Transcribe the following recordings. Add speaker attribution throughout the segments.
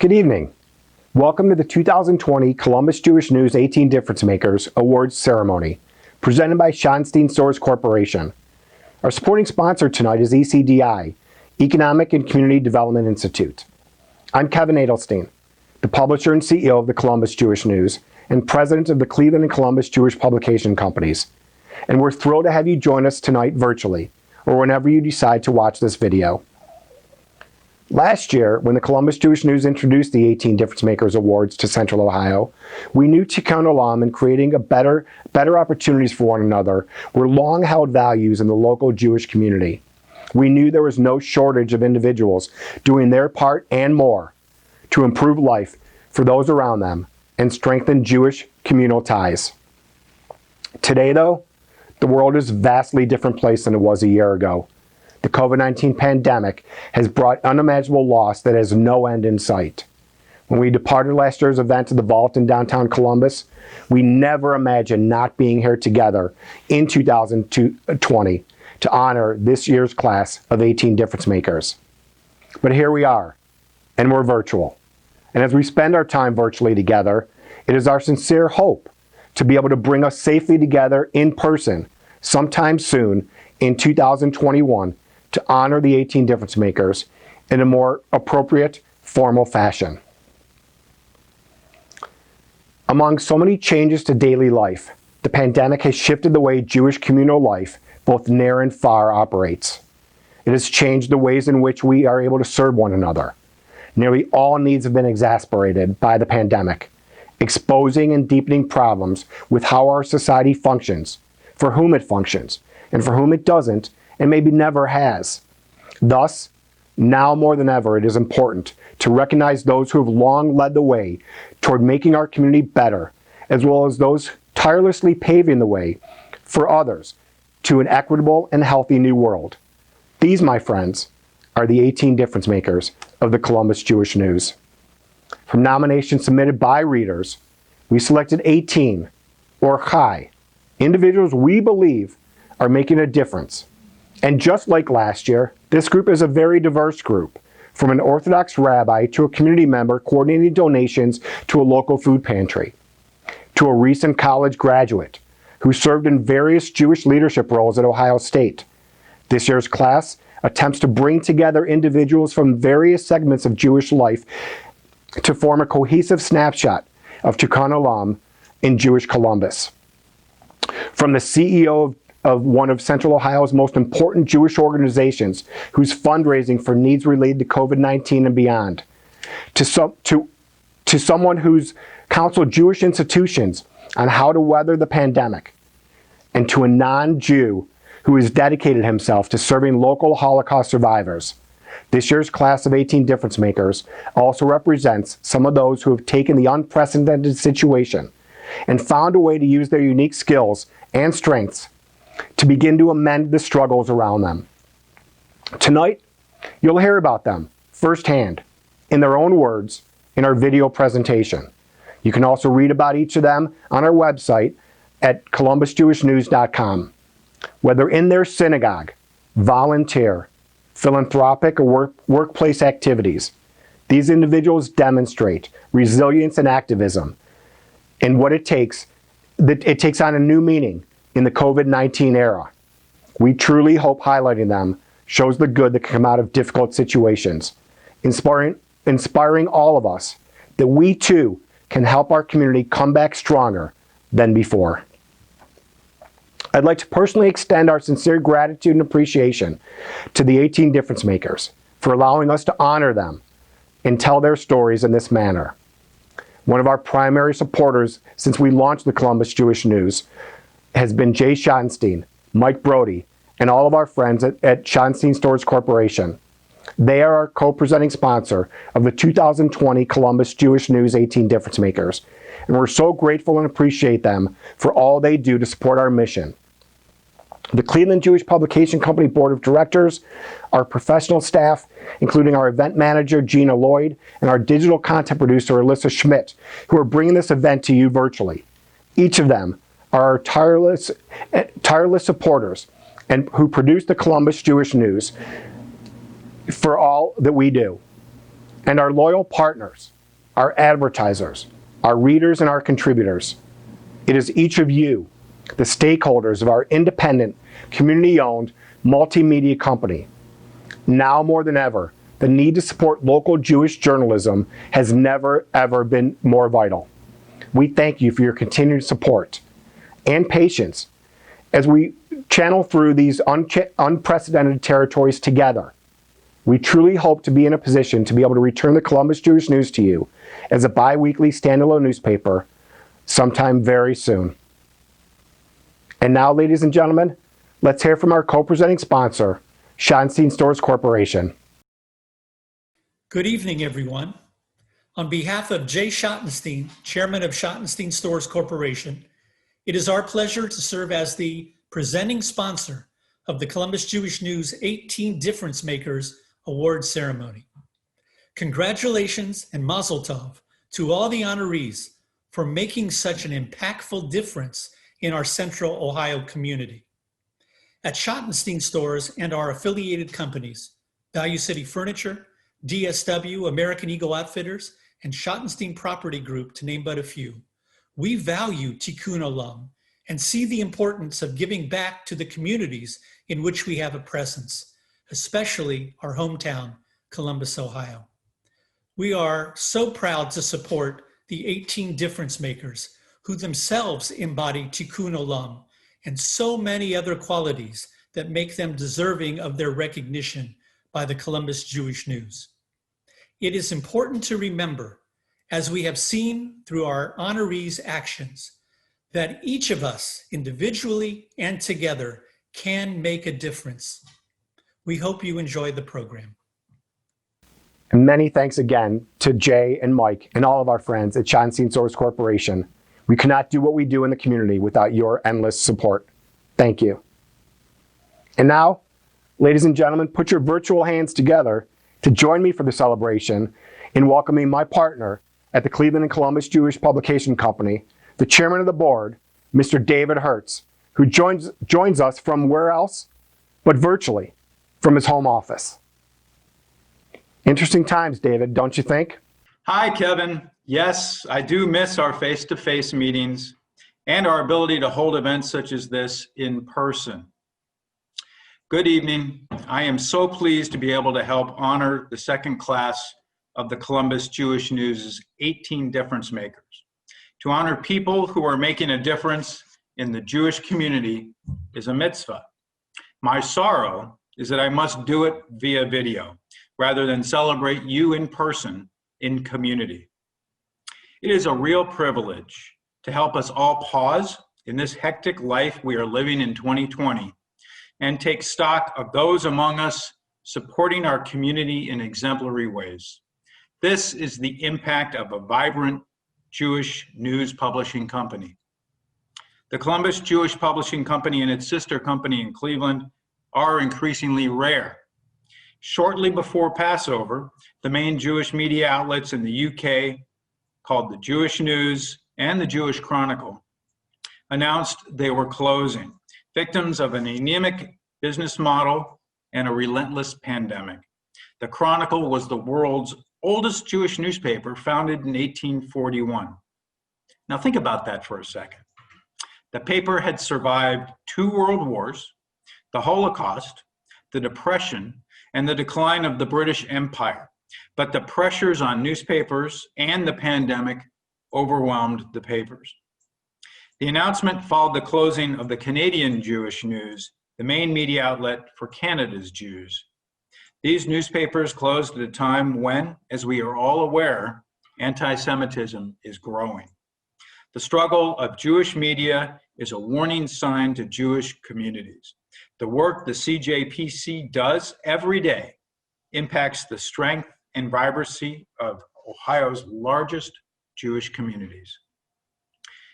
Speaker 1: Good evening. Welcome to the 2020 Columbus Jewish News 18 Difference Makers Awards Ceremony, presented by Schottenstein Stores Corporation. Our supporting sponsor tonight is ECDI, Economic and Community Development Institute. I'm Kevin Adelstein, the publisher and CEO of the Columbus Jewish News and president of the Cleveland and Columbus Jewish Publication Companies. And we're thrilled to have you join us tonight virtually, or whenever you decide to watch this video. Last year, when the Columbus Jewish News introduced the 18 Difference Makers Awards to Central Ohio, we knew Tikkun Olam and creating better opportunities for one another were long-held values in the local Jewish community. We knew there was no shortage of individuals doing their part and more to improve life for those around them and strengthen Jewish communal ties. Today, though, the world is a vastly different place than it was a year ago. The COVID-19 pandemic has brought unimaginable loss that has no end in sight. When we departed last year's event at the Vault in downtown Columbus, we never imagined not being here together in 2020 to honor this year's class of 18 Difference Makers. But here we are, and we're virtual. And as we spend our time virtually together, it is our sincere hope to be able to bring us safely together in person sometime soon in 2021 to honor the 18 Difference Makers in a more appropriate, formal fashion. Among so many changes to daily life, the pandemic has shifted the way Jewish communal life, both near and far, operates. It has changed the ways in which we are able to serve one another. Nearly all needs have been exacerbated by the pandemic, exposing and deepening problems with how our society functions, for whom it functions, and for whom it doesn't, and maybe never has. Thus, now more than ever, it is important to recognize those who have long led the way toward making our community better, as well as those tirelessly paving the way for others to an equitable and healthy new world. These, my friends, are the 18 Difference Makers of the Columbus Jewish News. From nominations submitted by readers, we selected 18, or Chai, individuals we believe are making a difference. And just like last year, this group is a very diverse group, from an Orthodox rabbi to a community member coordinating donations to a local food pantry, to a recent college graduate who served in various Jewish leadership roles at Ohio State. This year's class attempts to bring together individuals from various segments of Jewish life to form a cohesive snapshot of Tikkun Olam in Jewish Columbus. From the CEO of one of Central Ohio's most important Jewish organizations who's fundraising for needs related to COVID-19 and beyond, to someone who's counseled Jewish institutions on how to weather the pandemic, and to a non-Jew who has dedicated himself to serving local Holocaust survivors. This year's class of 18 Difference Makers also represents some of those who have taken the unprecedented situation and found a way to use their unique skills and strengths to begin to amend the struggles around them. Tonight, you'll hear about them firsthand, in their own words, in our video presentation. You can also read about each of them on our website at columbusjewishnews.com. Whether in their synagogue, volunteer, philanthropic, or workplace activities, these individuals demonstrate resilience and activism in what it takes on a new meaning in the COVID-19 era. We truly hope highlighting them shows the good that can come out of difficult situations, inspiring all of us that we too can help our community come back stronger than before. I'd like to personally extend our sincere gratitude and appreciation to the 18 Difference Makers for allowing us to honor them and tell their stories in this manner. One of our primary supporters since we launched the Columbus Jewish News has been Jay Schottenstein, Mike Brody, and all of our friends at Schottenstein Stores Corporation. They are our co-presenting sponsor of the 2020 Columbus Jewish News 18 Difference Makers, and we're so grateful and appreciate them for all they do to support our mission. The Cleveland Jewish Publication Company Board of Directors, our professional staff, including our event manager, Gina Lloyd, and our digital content producer, Alyssa Schmidt, who are bringing this event to you virtually. Each of them are our tireless supporters and who produce the Columbus Jewish News for all that we do. and our loyal partners, our advertisers, our readers, and our contributors. It is each of you, the stakeholders of our independent, community-owned, multimedia company. Now more than ever, the need to support local Jewish journalism has never, ever been more vital. We thank you for your continued support and patience as we channel through these unprecedented territories together. We truly hope to be in a position to be able to return the Columbus Jewish News to you as a bi-weekly standalone newspaper sometime very soon. And now, ladies and gentlemen, let's hear from our co-presenting sponsor, Schottenstein Stores Corporation.
Speaker 2: Good evening, everyone. On behalf of Jay Schottenstein, Chairman of Schottenstein Stores Corporation, it is our pleasure to serve as the presenting sponsor of the Columbus Jewish News 18 Difference Makers Award Ceremony. Congratulations and mazel tov to all the honorees for making such an impactful difference in our Central Ohio community. At Schottenstein Stores and our affiliated companies, Value City Furniture, DSW, American Eagle Outfitters, and Schottenstein Property Group, to name but a few, we value Tikkun Olam and see the importance of giving back to the communities in which we have a presence, especially our hometown, Columbus, Ohio. We are so proud to support the 18 Difference Makers who themselves embody Tikkun Olam and so many other qualities that make them deserving of their recognition by the Columbus Jewish News. It is important to remember, as we have seen through our honorees' actions, that each of us, individually and together, can make a difference. We hope you enjoy the program.
Speaker 1: And many thanks again to Jay and Mike and all of our friends at Schottenstein Stores Corporation. We cannot do what we do in the community without your endless support. Thank you. And now, ladies and gentlemen, put your virtual hands together to join me for the celebration in welcoming my partner at the Cleveland and Columbus Jewish Publication Company, the chairman of the board, Mr. David Hertz, who joins us from where else but virtually, from his home office. Interesting times, David, don't you think?
Speaker 3: Hi, Kevin. Yes, I do miss our face-to-face meetings and our ability to hold events such as this in person. Good evening. I am so pleased to be able to help honor the second class of the Columbus Jewish News' 18 Difference Makers. To honor people who are making a difference in the Jewish community is a mitzvah. My sorrow is that I must do it via video rather than celebrate you in person in community. It is a real privilege to help us all pause in this hectic life we are living in 2020 and take stock of those among us supporting our community in exemplary ways. This is the impact of a vibrant Jewish news publishing company. The Columbus Jewish Publishing Company and its sister company in Cleveland are increasingly rare. Shortly before Passover, the main Jewish media outlets in the UK, called the Jewish News and the Jewish Chronicle, announced they were closing, victims of an anemic business model and a relentless pandemic. The Chronicle was the world's oldest Jewish newspaper, founded in 1841. Now think about that for a second. The paper had survived 2 world wars, the Holocaust, the Depression, and the decline of the British Empire. But the pressures on newspapers and the pandemic overwhelmed the papers. The announcement followed the closing of the Canadian Jewish News, the main media outlet for Canada's Jews. These newspapers closed at a time when, as we are all aware, anti-Semitism is growing. The struggle of Jewish media is a warning sign to Jewish communities. The work the CJPC does every day impacts the strength and vibrancy of Ohio's largest Jewish communities.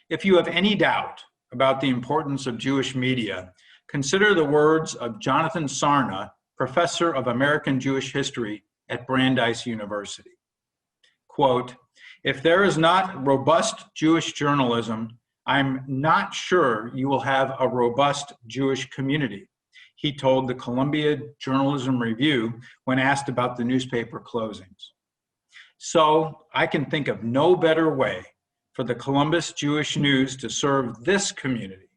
Speaker 3: If you have any doubt about the importance of Jewish media, consider the words of Jonathan Sarna, professor of American Jewish history at Brandeis University. Quote, "If there is not robust Jewish journalism, I'm not sure you will have a robust Jewish community," he told the Columbia Journalism Review when asked about the newspaper closings. So I can think of no better way for the Columbus Jewish News to serve this community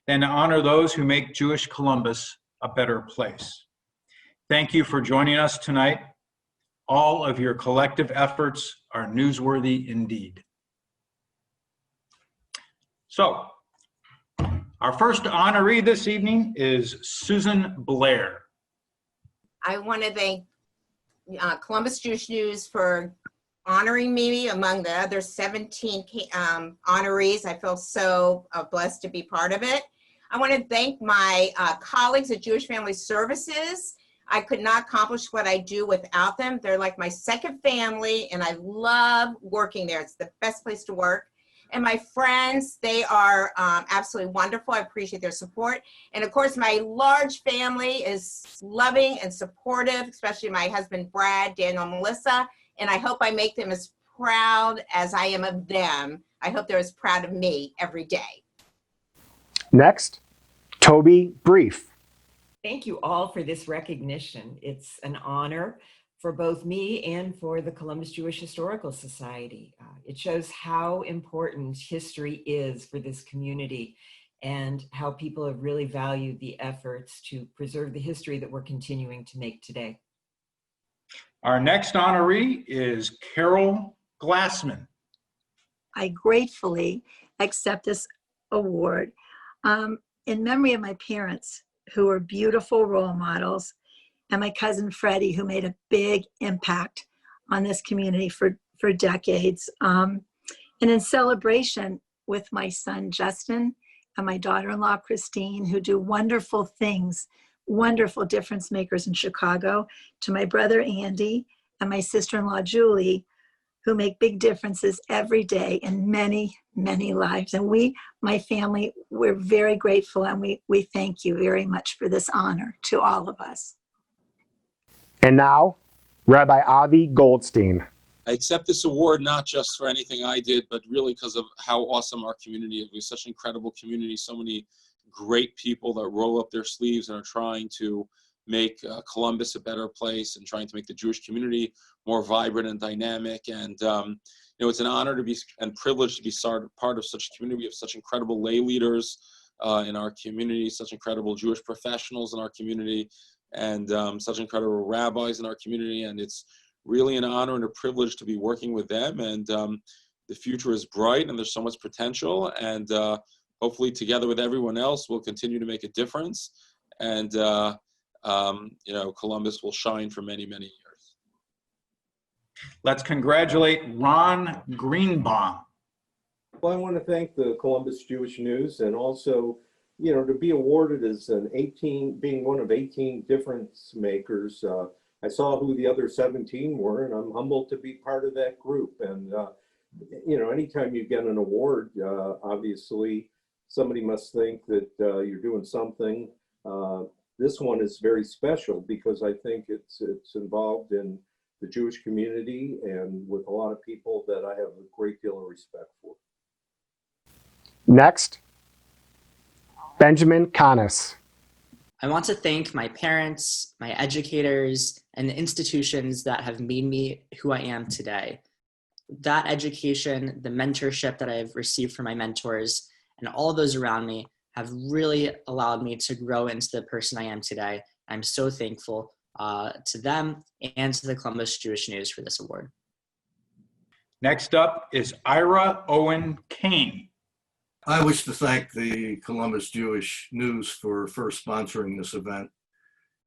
Speaker 3: than to honor those who make Jewish Columbus a better place. Thank you for joining us tonight. All of your collective efforts are newsworthy indeed. So, our first honoree this evening is Susan Blair.
Speaker 4: I want to thank Columbus Jewish News for honoring me among the other 17 honorees. I feel so blessed to be part of it. I want to thank my colleagues at Jewish Family Services. I could not accomplish what I do without them. They're like my second family, and I love working there. It's the best place to work. And my friends, they are absolutely wonderful. I appreciate their support. And of course, my large family is loving and supportive, especially my husband, Brad, Daniel, and Melissa. And I hope I make them as proud as I am of them. I hope they're as proud of me every day.
Speaker 1: Next, Toby Brief.
Speaker 5: Thank you all for this recognition. It's an honor for both me and for the Columbus Jewish Historical Society. It shows how important history is for this community and how people have really valued the efforts to preserve the history that we're continuing to make today.
Speaker 3: Our next honoree is Carol Glassman.
Speaker 6: I gratefully accept this award in memory of my parents, who were beautiful role models, and my cousin Freddie, who made a big impact on this community for decades. And in celebration with my son Justin and my daughter-in-law Christine, who do wonderful things, wonderful difference makers in Chicago, to my brother Andy and my sister-in-law Julie, who make big differences every day in many, many lives. And we, my family, we're very grateful, and we thank you very much for this honor to all of us.
Speaker 1: And now, Rabbi Avi Goldstein.
Speaker 7: I accept this award not just for anything I did, but really because of how awesome our community is. We're such an incredible community, so many great people that roll up their sleeves and are trying to make Columbus a better place and trying to make the Jewish community more vibrant and dynamic. And it's an honor to be and privilege to be part of such a community. We have such incredible lay leaders in our community, such incredible Jewish professionals in our community, and such incredible rabbis in our community. And it's really an honor and a privilege to be working with them. And the future is bright, and there's so much potential. And hopefully, together with everyone else, we'll continue to make a difference. And Columbus will shine for many, many years.
Speaker 3: Let's congratulate Ron Greenbaum.
Speaker 8: Well, I want to thank the Columbus Jewish News, and also, to be awarded as being one of 18 difference makers. I saw who the other 17 were, and I'm humbled to be part of that group. And, anytime you get an award, obviously somebody must think that you're doing something. This one is very special because I think it's involved in the Jewish community and with a lot of people that I have a great deal of respect for.
Speaker 1: Next, Benjamin Canas.
Speaker 9: I want to thank my parents, my educators, and the institutions that have made me who I am today. That education, the mentorship that I've received from my mentors, and all those around me have really allowed me to grow into the person I am today. I'm so thankful to them and to the Columbus Jewish News for this award.
Speaker 3: Next up is Ira Owen Kane.
Speaker 10: I wish to thank the Columbus Jewish News for first sponsoring this event.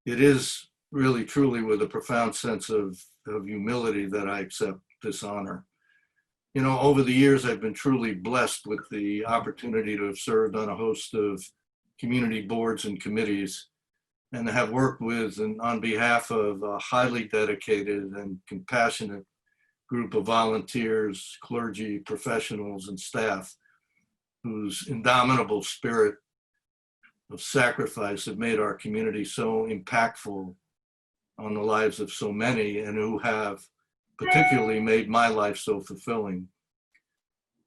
Speaker 10: It is really, truly with a profound sense of humility that I accept this honor. Over the years, I've been truly blessed with the opportunity to have served on a host of community boards and committees, and to have worked with and on behalf of a highly dedicated and compassionate group of volunteers, clergy, professionals, and staff whose indomitable spirit of sacrifice have made our community so impactful on the lives of so many, and who have particularly made my life so fulfilling.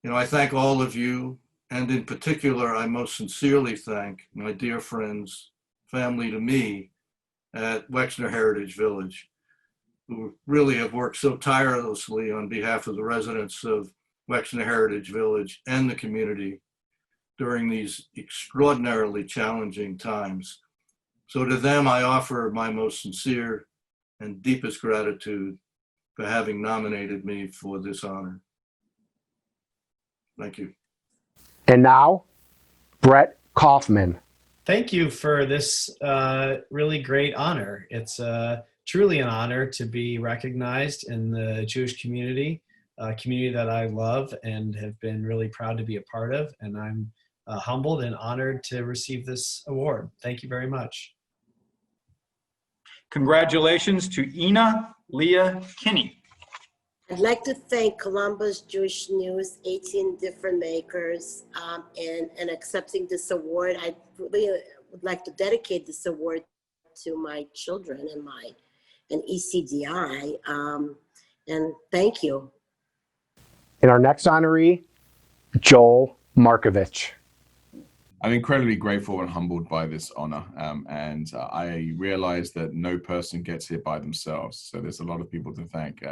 Speaker 10: I thank all of you, and in particular, I most sincerely thank my dear friends, family to me at Wexner Heritage Village, who really have worked so tirelessly on behalf of the residents of Wexner Heritage Village and the community during these extraordinarily challenging times. So to them, I offer my most sincere and deepest gratitude for having nominated me for this honor. Thank you.
Speaker 1: And now, Brett Kaufman.
Speaker 11: Thank you for this really great honor. It's truly an honor to be recognized in the Jewish community, a community that I love and have been really proud to be a part of. And I'm humbled and honored to receive this award. Thank you very much.
Speaker 3: Congratulations to Ina Leah Kinney.
Speaker 12: I'd like to thank Columbus Jewish News, 18 different makers, and accepting this award. I really would like to dedicate this award to my children and ECDI, and thank you.
Speaker 1: And our next honoree, Joel Markovich.
Speaker 13: I'm incredibly grateful and humbled by this honor, and I realize that no person gets here by themselves. So there's a lot of people to thank.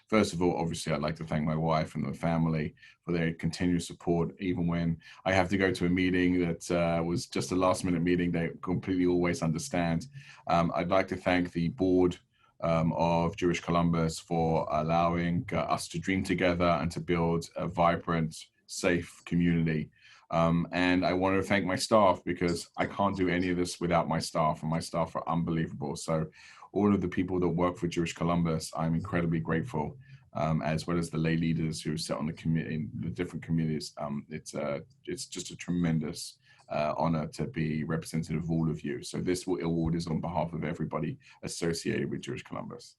Speaker 13: First of all, obviously, I'd like to thank my wife and the family for their continued support, even when I have to go to a meeting that was just a last-minute meeting. They completely always understand. I'd like to thank the board of Jewish Columbus for allowing us to dream together and to build a vibrant, safe community. And I want to thank my staff, because I can't do any of this without my staff, and my staff are unbelievable. So all of the people that work for Jewish Columbus, I'm incredibly grateful, as well as the lay leaders who sit on the committee in the different communities. It's just a tremendous honor to be representative of all of you. So this award is on behalf of everybody associated with Jewish Columbus.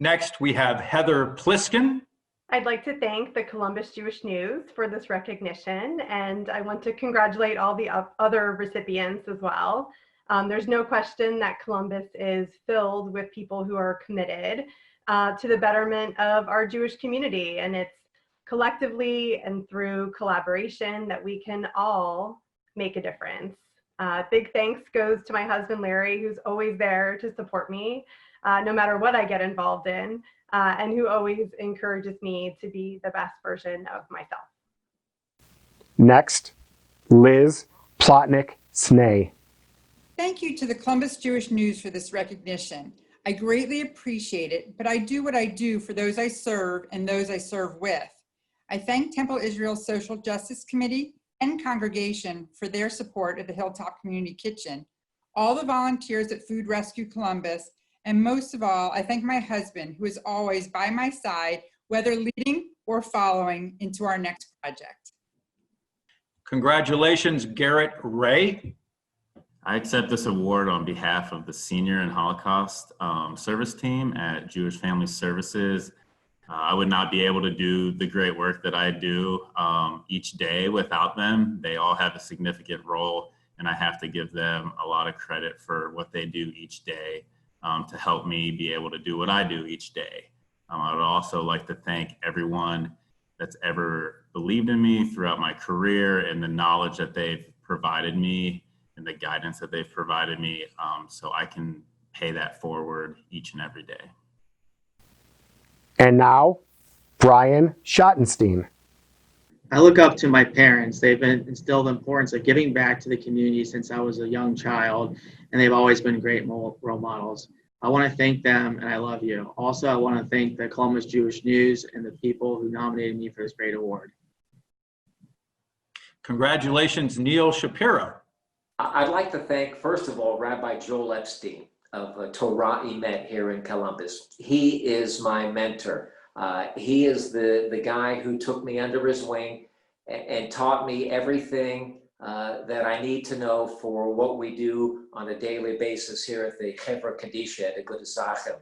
Speaker 3: Next, we have Heather Pliskin.
Speaker 14: I'd like to thank the Columbus Jewish News for this recognition, and I want to congratulate all the other recipients as well. There's no question that Columbus is filled with people who are committed to the betterment of our Jewish community, and it's collectively and through collaboration that we can all make a difference. Big thanks goes to my husband, Larry, who's always there to support me, no matter what I get involved in. And who always encourages me to be the best version of myself.
Speaker 1: Next, Liz Plotnick-Snee.
Speaker 15: Thank you to the Columbus Jewish News for this recognition. I greatly appreciate it, but I do what I do for those I serve and those I serve with. I thank Temple Israel's Social Justice Committee and congregation for their support of the Hilltop Community Kitchen, all the volunteers at Food Rescue Columbus, and most of all, I thank my husband, who is always by my side, whether leading or following into our next project.
Speaker 3: Congratulations, Garrett Ray.
Speaker 16: I accept this award on behalf of the Senior and Holocaust Service Team at Jewish Family Services. I would not be able to do the great work that I do each day without them. They all have a significant role, and I have to give them a lot of credit for what they do each day to help me be able to do what I do each day. I would also like to thank everyone that's ever believed in me throughout my career and the knowledge that they've provided me and the guidance that they've provided me, so I can pay that forward each and every day.
Speaker 1: And now, Brian Schottenstein.
Speaker 17: I look up to my parents. They've instilled the importance of giving back to the community since I was a young child, and they've always been great role models. I want to thank them, and I love you. Also, I want to thank the Columbus Jewish News and the people who nominated me for this great award.
Speaker 3: Congratulations, Neil Shapiro.
Speaker 18: I'd like to thank, first of all, Rabbi Joel Epstein of Torah Emet here in Columbus. He is my mentor. He is the guy who took me under his wing and taught me everything that I need to know for what we do on a daily basis here at the Chevra Kadisha at Agudas Achim.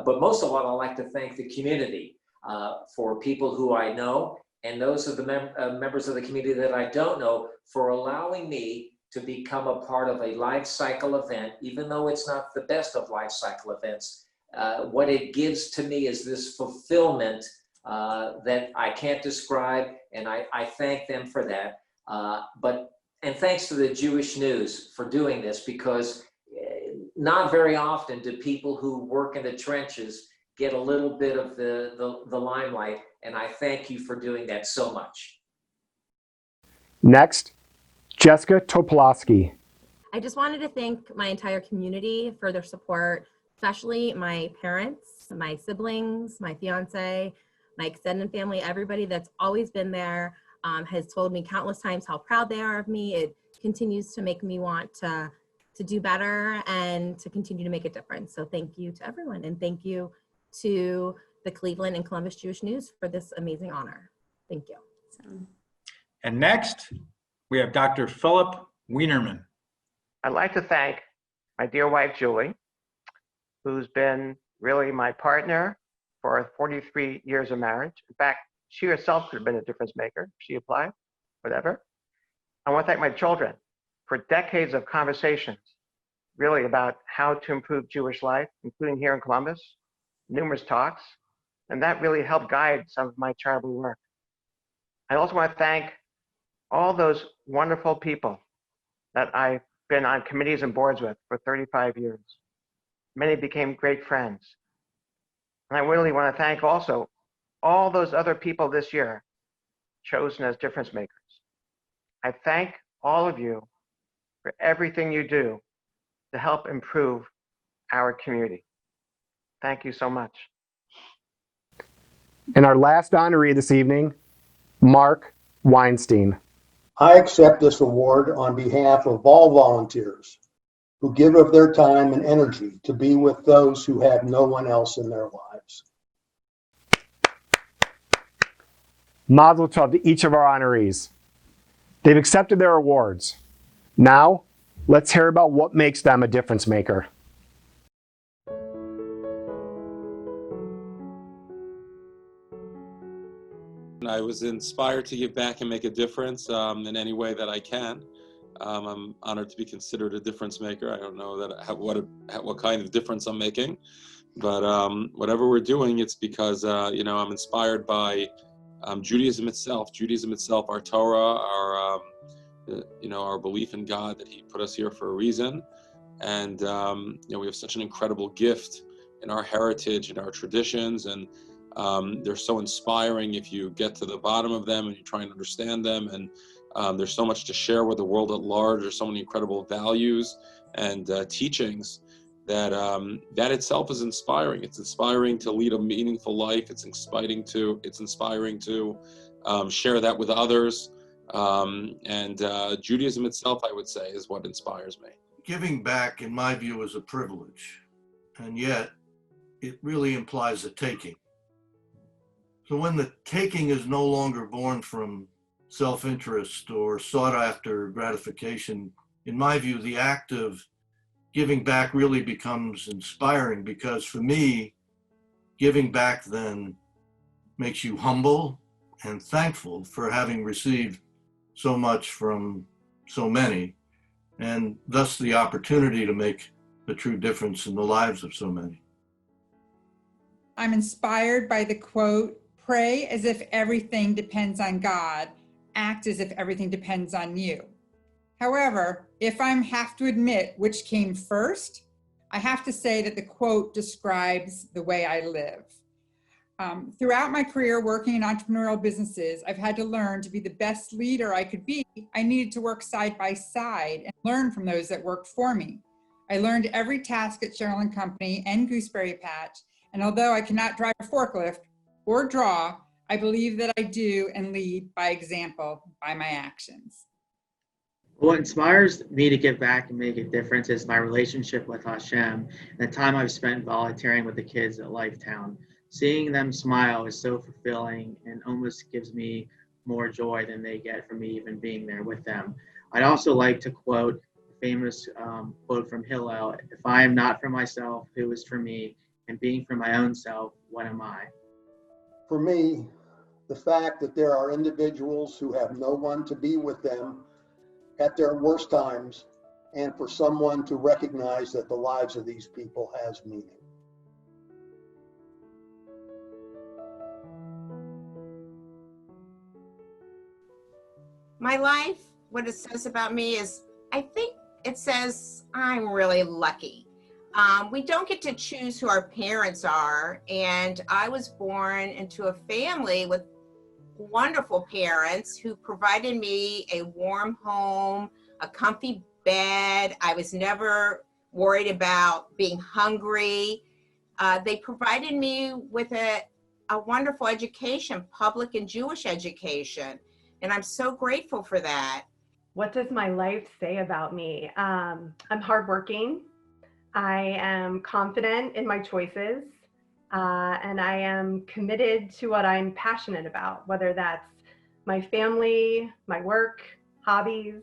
Speaker 18: But most of all, I'd like to thank the community for people who I know and those of the members of the community that I don't know for allowing me to become a part of a life cycle event, even though it's not the best of life cycle events. What it gives to me is this fulfillment that I can't describe, and I thank them for that. And thanks to the Jewish News for doing this, because not very often do people who work in the trenches get a little bit of the limelight, and I thank you for doing that so much.
Speaker 1: Next, Jessica Topolowski.
Speaker 19: I just wanted to thank my entire community for their support, especially my parents, my siblings, my fiance, my extended family, everybody that's always been there, has told me countless times how proud they are of me. It continues to make me want to do better and to continue to make a difference. So thank you to everyone, and thank you to the Cleveland and Columbus Jewish News for this amazing honor. Thank you.
Speaker 3: And next, we have Dr. Philip Wienerman.
Speaker 20: I'd like to thank my dear wife, Julie, who's been really my partner for 43 years of marriage. In fact, she herself could have been a difference maker. She applied, whatever. I want to thank my children for decades of conversations, really about how to improve Jewish life, including here in Columbus, numerous talks, and that really helped guide some of my charitable work. I also want to thank all those wonderful people that I've been on committees and boards with for 35 years. Many became great friends. And I really want to thank also all those other people this year chosen as difference makers. I thank all of you for everything you do to help improve our community. Thank you so much.
Speaker 1: And our last honoree this evening, Mark Weinstein.
Speaker 21: I accept this award on behalf of all volunteers who give of their time and energy to be with those who have no one else in their lives.
Speaker 1: Mazel tov to each of our honorees. They've accepted their awards. Now, let's hear about what makes them a difference maker.
Speaker 7: I was inspired to give back and make a difference in any way that I can. I'm honored to be considered a difference maker. I don't know that what kind of difference I'm making, but whatever we're doing, it's because I'm inspired by Judaism itself. Our Torah, our belief in God, that He put us here for a reason, and we have such an incredible gift in our heritage and our traditions, and they're so inspiring if you get to the bottom of them and you try and understand them. And there's so much to share with the world at large. There's so many incredible values and teachings that itself is inspiring. It's inspiring to lead a meaningful life. It's inspiring to share that with others. And Judaism itself, I would say, is what inspires me.
Speaker 10: Giving back, in my view, is a privilege, and yet it really implies a taking. So when the taking is no longer born from self-interest or sought after gratification, in my view, the act of giving back really becomes inspiring, because for me, giving back then makes you humble and thankful for having received so much from so many, and thus the opportunity to make a true difference in the lives of so many.
Speaker 15: I'm inspired by the quote, "Pray as if everything depends on God, act as if everything depends on you." However, if I have to admit which came first, I have to say that the quote describes the way I live. Throughout my career working in entrepreneurial businesses, I've had to learn to be the best leader I could be. I needed to work side by side and learn from those that worked for me. I learned every task at Sheryl & Company and Gooseberry Patch, and although I cannot drive a forklift or draw, I believe that I do and lead by example, by my actions.
Speaker 17: What inspires me to give back and make a difference is my relationship with Hashem and the time I've spent volunteering with the kids at Lifetown. Seeing them smile is so fulfilling and almost gives me more joy than they get from me even being there with them. I'd also like to quote a famous quote from Hillel: "If I am not for myself, who is for me? And being for my own self, what am I?"
Speaker 21: For me, the fact that there are individuals who have no one to be with them at their worst times, and for someone to recognize that the lives of these people has meaning.
Speaker 4: My life, what it says about me is, I think it says I'm really lucky. We don't get to choose who our parents are, and I was born into a family with wonderful parents who provided me a warm home, a comfy bed. I was never worried about being hungry. They provided me with a wonderful education, public and Jewish education, and I'm so grateful for that.
Speaker 14: What does my life say about me? I'm hardworking. I am confident in my choices, and I am committed to what I'm passionate about, whether that's my family, my work, hobbies.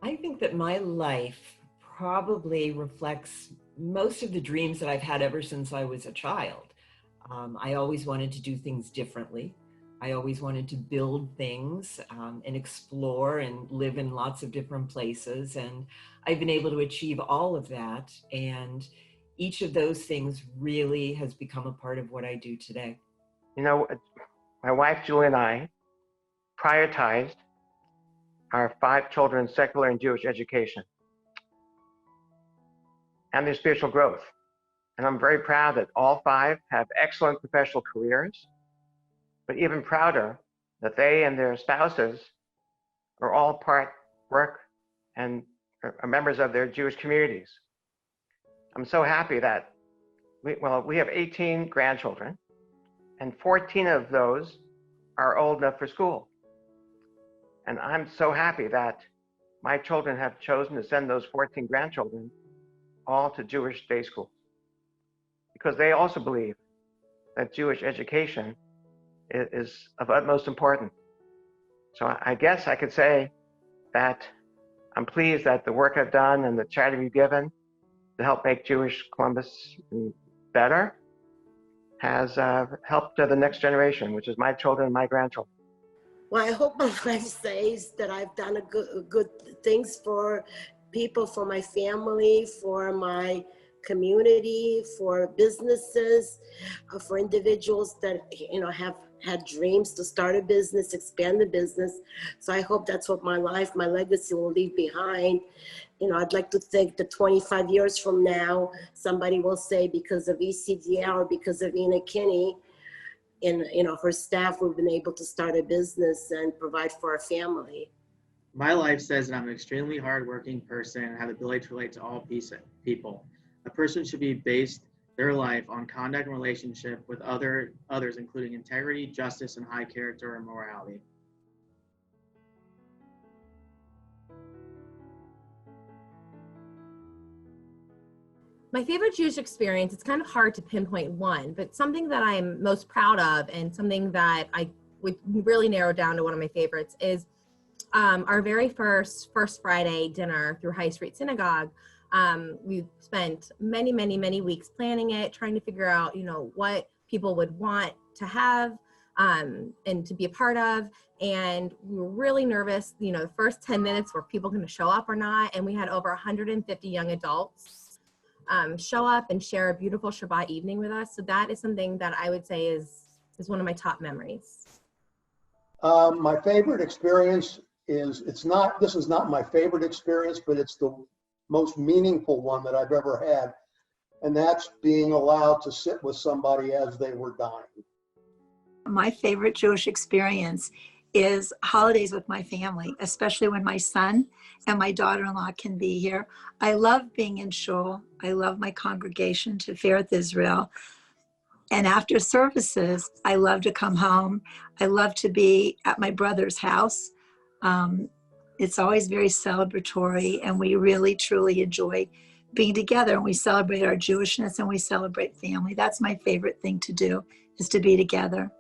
Speaker 5: I think that my life probably reflects most of the dreams that I've had ever since I was a child. I always wanted to do things differently. I always wanted to build things and explore and live in lots of different places. And I've been able to achieve all of that. And each of those things really has become a part of what I do today.
Speaker 20: You know, my wife, Julie, and I prioritized our 5 children's secular and Jewish education and their spiritual growth. And I'm very proud that all 5 have excellent professional careers, but even prouder that they and their spouses are all part, work, and are members of their Jewish communities. I'm so happy that we have 18 grandchildren, and 14 of those are old enough for school. And I'm so happy that my children have chosen to send those 14 grandchildren all to Jewish day schools, because they also believe that Jewish education is of utmost importance. So I guess I could say that I'm pleased that the work I've done and the charity we've given to help make Jewish Columbus better has helped the next generation, which is my children and my grandchildren.
Speaker 12: Well, I hope my life says that I've done good things for people, for my family, for my community, for businesses, for individuals that, you know, have had dreams to start a business, expand the business. So I hope that's what my life, my legacy will leave behind. You know, I'd like to think that 25 years from now, somebody will say, because of ECDL or because of Ina Kinney and, you know, her staff, we've been able to start a business and provide for our family.
Speaker 17: My life says that I'm an extremely hardworking person and have the ability to relate to all people. A person should be based their life on conduct and relationship with others, including integrity, justice, and high character and morality.
Speaker 19: My favorite Jewish experience, it's kind of hard to pinpoint one, but something that I'm most proud of and something that I would really narrow down to one of my favorites is our very first Friday dinner through High Street Synagogue. We spent many weeks planning it, trying to figure out, you know, what people would want to have and to be a part of. And we were really nervous, you know, the first 10 minutes were people going to show up or not. And we had over 150 young adults show up and share a beautiful Shabbat evening with us. So that is something that I would say is one of my top memories.
Speaker 21: My favorite experience is, this is not my favorite experience, but it's the most meaningful one that I've ever had. And that's being allowed to sit with somebody as they were dying.
Speaker 6: My favorite Jewish experience is holidays with my family, especially when my son and my daughter-in-law can be here. I love being in shul. I love my congregation, Tiferet Israel. And after services, I love to come home. I love to be at my brother's house. It's always very celebratory, and we really, truly enjoy being together, and we celebrate our Jewishness and we celebrate family. That's my favorite thing to do, is to be together.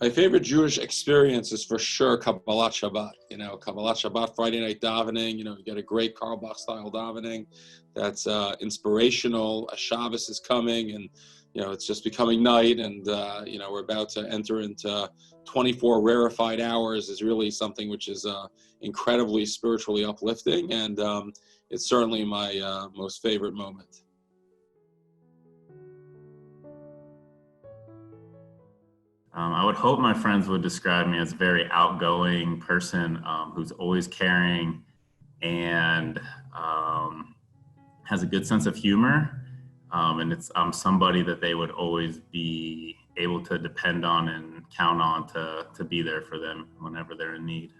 Speaker 7: My favorite Jewish experience is for sure Kabbalat Shabbat. You know, Kabbalat Shabbat, Friday night davening. You know, you get a great Carlebach style davening that's inspirational. A Shabbos is coming, and you know, it's just becoming night, and you know, we're about to enter into 24 rarefied hours. Is really something which is incredibly spiritually uplifting, and it's certainly my most favorite moment.
Speaker 16: I would hope my friends would describe me as a very outgoing person who's always caring and has a good sense of humor. And I'm somebody that they would always be able to depend on and count on to be there for them whenever they're in need.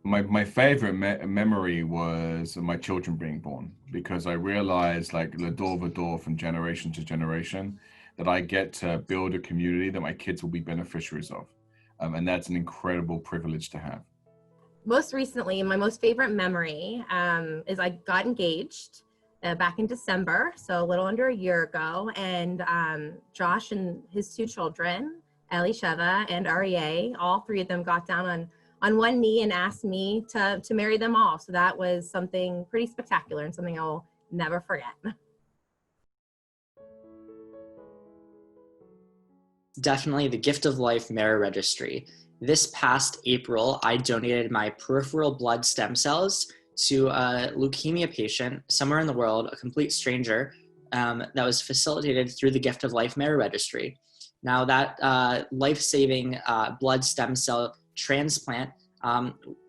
Speaker 13: My favorite memory was my children being born, because I realized, like l'dor v'dor, from generation to generation, that I get to build a community that my kids will be beneficiaries of. And that's an incredible privilege to have.
Speaker 19: Most recently, my most favorite memory is I got engaged back in December, so a little under a year ago, and Josh and his two children, Elisheva and Aryeh, all three of them got down on one knee and asked me to marry them all. So that was something pretty spectacular and something I'll never forget.
Speaker 9: Definitely the Gift of Life Marrow Registry. This past April, I donated my peripheral blood stem cells to a leukemia patient somewhere in the world, a complete stranger, that was facilitated through the Gift of Life Marrow Registry. Now that life-saving blood stem cell transplant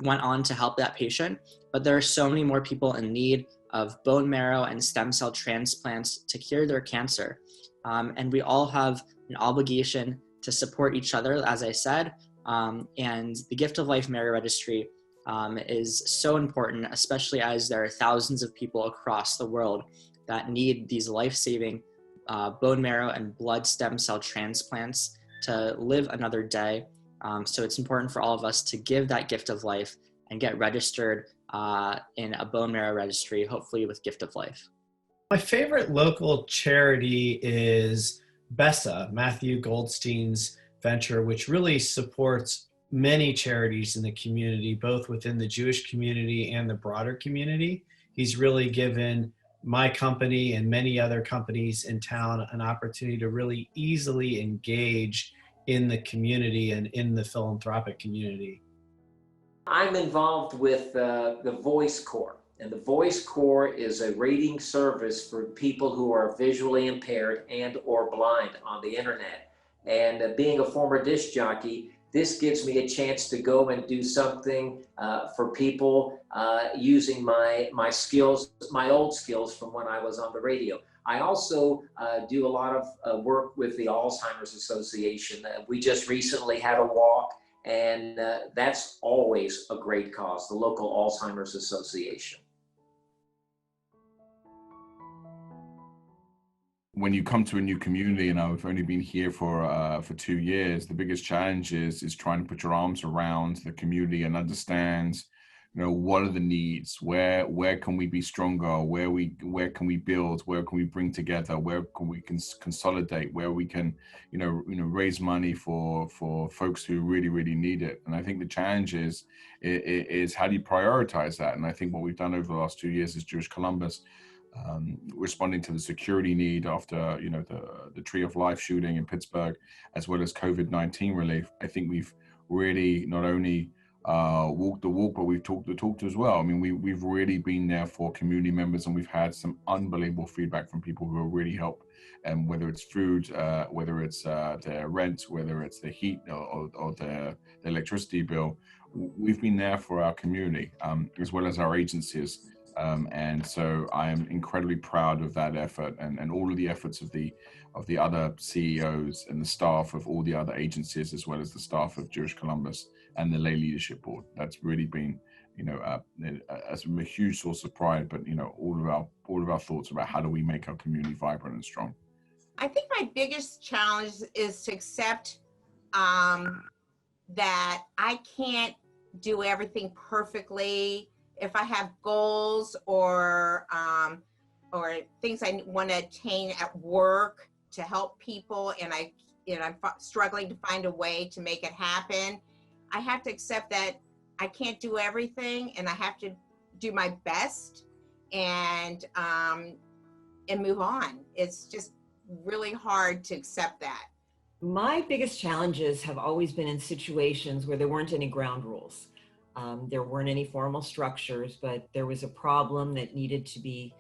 Speaker 9: went on to help that patient, but there are so many more people in need of bone marrow and stem cell transplants to cure their cancer. And we all have an obligation to support each other, as I said, and the Gift of Life Marrow Registry is so important, especially as there are thousands of people across the world that need these life-saving bone marrow and blood stem cell transplants to live another day. So it's important for all of us to give that gift of life and get registered in a bone marrow registry, hopefully with Gift of Life.
Speaker 11: My favorite local charity is BESA, Matthew Goldstein's venture, which really supports many charities in the community, both within the Jewish community and the broader community. He's really given my company and many other companies in town an opportunity to really easily engage in the community and in the philanthropic community.
Speaker 18: I'm involved with the Voice Corps, and the Voice Corps is a rating service for people who are visually impaired and or blind on the internet. And being a former disc jockey, this gives me a chance to go and do something for people using my skills, my old skills from when I was on the radio. I also do a lot of work with the Alzheimer's Association. We just recently had a walk, and that's always a great cause, the local Alzheimer's Association.
Speaker 13: When you come to a new community, and I've only been here for 2 years, the biggest challenge is trying to put your arms around the community and understand, you know, what are the needs, where can we be stronger, where can we build, where can we bring together, where can we consolidate, where we can, you know, raise money for folks who really need it. And I think the challenge is how do you prioritize that? And I think what we've done over the last 2 years is Jewish Columbus, responding to the security need after, you know, the Tree of Life shooting in Pittsburgh, as well as COVID-19 relief. I think we've really not only walked the walk, but we've talked the talk as well. I mean, we've really been there for community members, and we've had some unbelievable feedback from people who have really helped, and whether it's food, whether it's their rent, whether it's the heat or the electricity bill. We've been there for our community, as well as our agencies. And so I am incredibly proud of that effort and all of the efforts of the other CEOs and the staff of all the other agencies, as well as the staff of Jewish Columbus and the Lay Leadership Board. That's really been, you know, a huge source of pride, but, you know, all of our thoughts about how do we make our community vibrant and strong.
Speaker 4: I think my biggest challenge is to accept that I can't do everything perfectly. If I have goals or things I want to attain at work to help people, and I'm struggling to find a way to make it happen, I have to accept that I can't do everything, and I have to do my best and move on. It's just really hard to accept that.
Speaker 5: My biggest challenges have always been in situations where there weren't any ground rules. There weren't any formal structures, but there was a problem that needed to be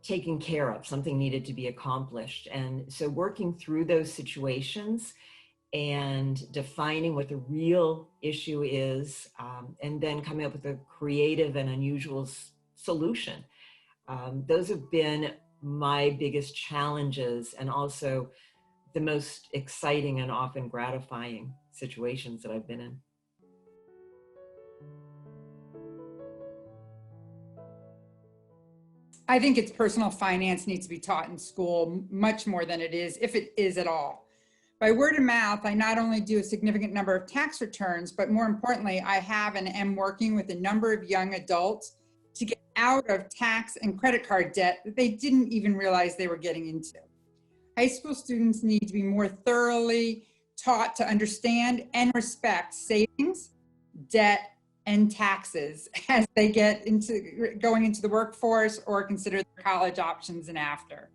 Speaker 5: taken care of. Something needed to be accomplished. And so working through those situations and defining what the real issue is, and then coming up with a creative and unusual solution. Those have been my biggest challenges, and also the most exciting and often gratifying situations that I've been in.
Speaker 15: I think it's personal finance needs to be taught in school much more than it is, if it is at all. By word of mouth, I not only do a significant number of tax returns, but more importantly, I have and am working with a number of young adults to get out of tax and credit card debt that they didn't even realize they were getting into. High school students need to be more thoroughly taught to understand and respect savings, debt, and taxes as they get into going into the workforce or consider their college options and after.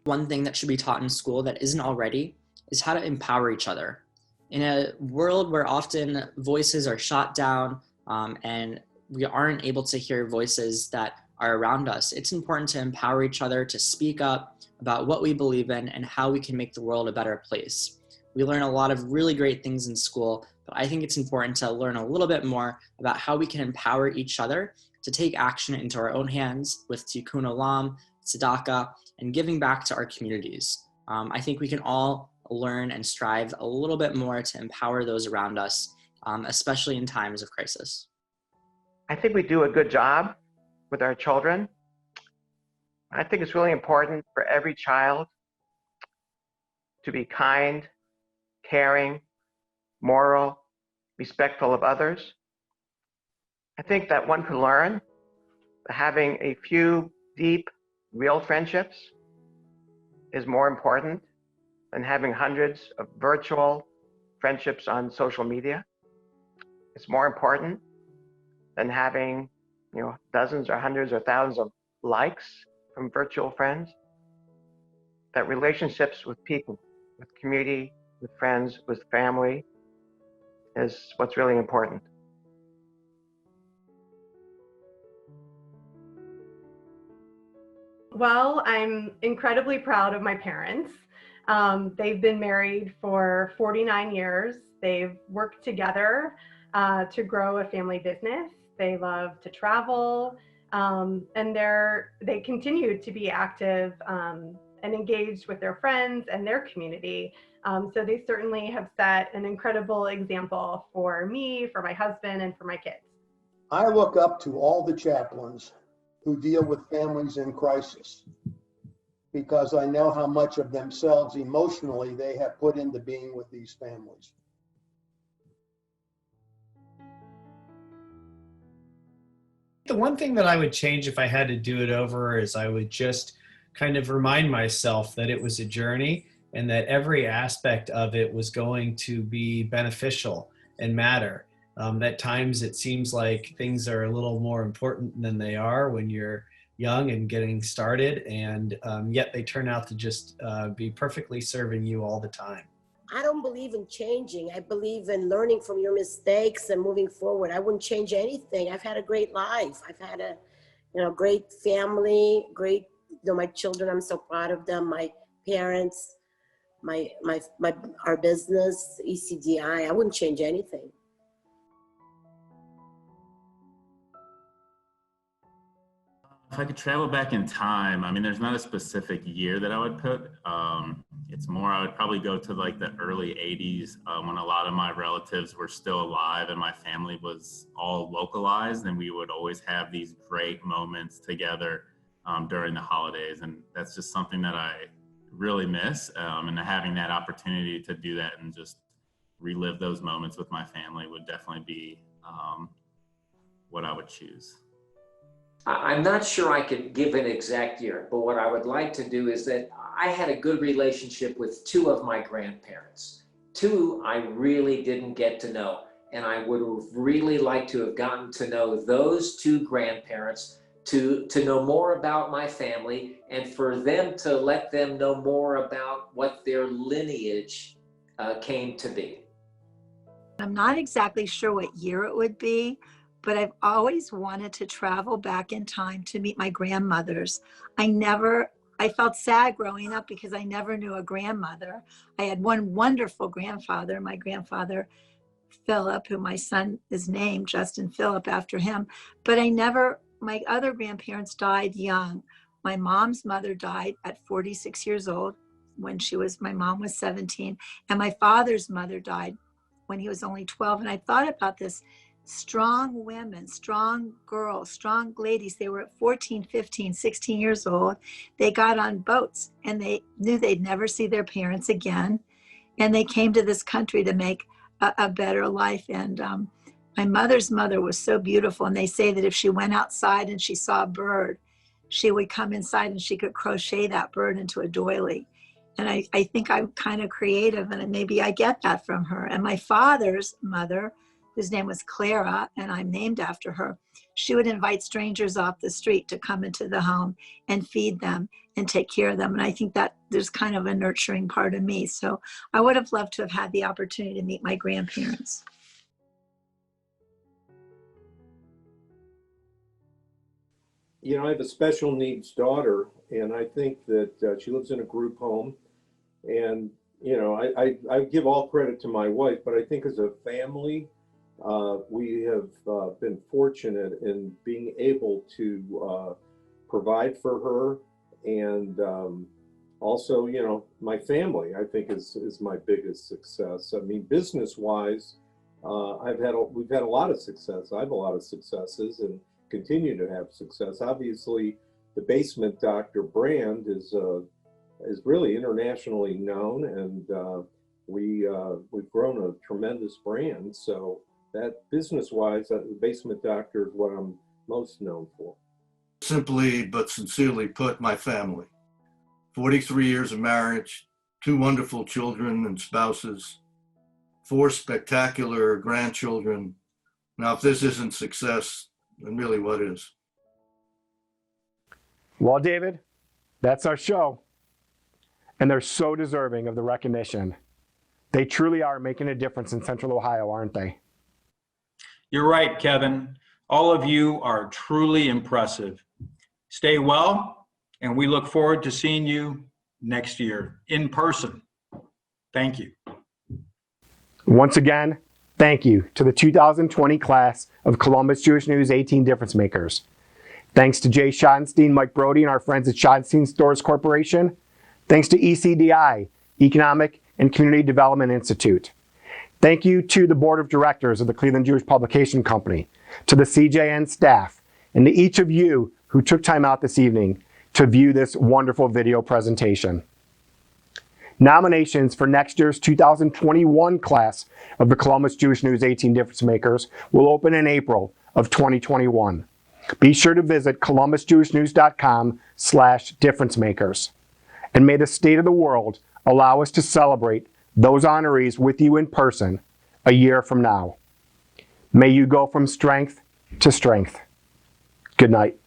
Speaker 9: One thing that should be taught in school that isn't already is how to empower each other. In a world where often voices are shot down and we aren't able to hear voices that are around us, it's important to empower each other to speak up about what we believe in and how we can make the world a better place. We learn a lot of really great things in school, but I think it's important to learn a little bit more about how we can empower each other to take action into our own hands with Tikkun Olam, tzedakah, and giving back to our communities. I think we can all learn and strive a little bit more to empower those around us, especially in times of crisis.
Speaker 20: I think we do a good job with our children. I think it's really important for every child to be kind, caring, moral, respectful of others. I think that one can learn that having a few deep, real friendships is more important than having hundreds of virtual friendships on social media. It's more important than having, dozens or hundreds or thousands of likes from virtual friends. That relationships with people, with community, with friends, with family is what's really important.
Speaker 14: Well, I'm incredibly proud of my parents. They've been married for 49 years. They've worked together to grow a family business. They love to travel, and they continue to be active and engaged with their friends and their community. So they certainly have set an incredible example for me, for my husband, and for my kids.
Speaker 21: I look up to all the chaplains who deal with families in crisis because I know how much of themselves emotionally they have put into being with these families.
Speaker 11: The one thing that I would change if I had to do it over is I would just kind of remind myself that it was a journey and that every aspect of it was going to be beneficial and matter. At times it seems like things are a little more important than they are when you're young and getting started, and yet they turn out to just be perfectly serving you all the time.
Speaker 12: I don't believe in changing. I believe in learning from your mistakes and moving forward. I wouldn't change anything. I've had a great life. I've had a great family, great, my children, I'm so proud of them, my parents, our business, ECDI. I wouldn't change anything.
Speaker 16: If I could travel back in time, I mean, there's not a specific year that I would put. It's more, I would probably go to like the early 80s when a lot of my relatives were still alive and my family was all localized, and we would always have these great moments together during the holidays. And that's just something that I really miss. And having that opportunity to do that and just relive those moments with my family would definitely be what I would choose.
Speaker 18: I'm not sure I could give an exact year, but what I would like to do is that I had a good relationship with two of my grandparents. Two I really didn't get to know, and I would have really liked to have gotten to know those two grandparents to know more about my family and for them to let them know more about what their lineage came to be.
Speaker 6: I'm not exactly sure what year it would be, but I've always wanted to travel back in time to meet my grandmothers. I I felt sad growing up because I never knew a grandmother. I had one wonderful grandfather, my grandfather, Philip, who my son is named, Justin Philip, after him. But my other grandparents died young. My mom's mother died at 46 years old when my mom was 17. And my father's mother died when he was only 12. And I thought about this. Strong women, strong girls, strong ladies. They were at 14, 15, 16 years old. They got on boats and they knew they'd never see their parents again. And they came to this country to make a better life. And my mother's mother was so beautiful. And they say that if she went outside and she saw a bird, she would come inside and she could crochet that bird into a doily. And I think I'm kind of creative and maybe I get that from her. And my father's mother, whose name was Clara, and I'm named after her, she would invite strangers off the street to come into the home and feed them and take care of them. And I think that there's kind of a nurturing part of me. So I would have loved to have had the opportunity to meet my grandparents.
Speaker 8: You know, I have a special needs daughter, and I think that she lives in a group home. And, you know, I give all credit to my wife, but I think as a family, we have been fortunate in being able to provide for her. And also, you know, my family, I think is my biggest success. I mean, business-wise, we've had a lot of success. I have a lot of successes and continue to have success. Obviously, the Basement Doctor brand is really internationally known, and we've grown a tremendous brand. So that business-wise, the Basement Doctor is what I'm most known for.
Speaker 10: Simply but sincerely put, my family. 43 years of marriage, 2 wonderful children and spouses, 4 spectacular grandchildren. Now, if this isn't success, then really what is?
Speaker 1: Well, David, that's our show. And they're so deserving of the recognition. They truly are making a difference in Central Ohio, aren't they?
Speaker 3: You're right, Kevin. All of you are truly impressive. Stay well, and we look forward to seeing you next year in person. Thank you.
Speaker 1: Once again, thank you to the 2020 class of Columbus Jewish News 18 Difference Makers. Thanks to Jay Schottenstein, Mike Brody, and our friends at Schottenstein Stores Corporation. Thanks to ECDI, Economic and Community Development Institute. Thank you to the Board of Directors of the Cleveland Jewish Publication Company, to the CJN staff, and to each of you who took time out this evening to view this wonderful video presentation. Nominations for next year's 2021 class of the Columbus Jewish News 18 Difference Makers will open in April of 2021. Be sure to visit columbusjewishnews.com/difference makers. And may the state of the world allow us to celebrate those honorees with you in person a year from now. May you go from strength to strength. Good night.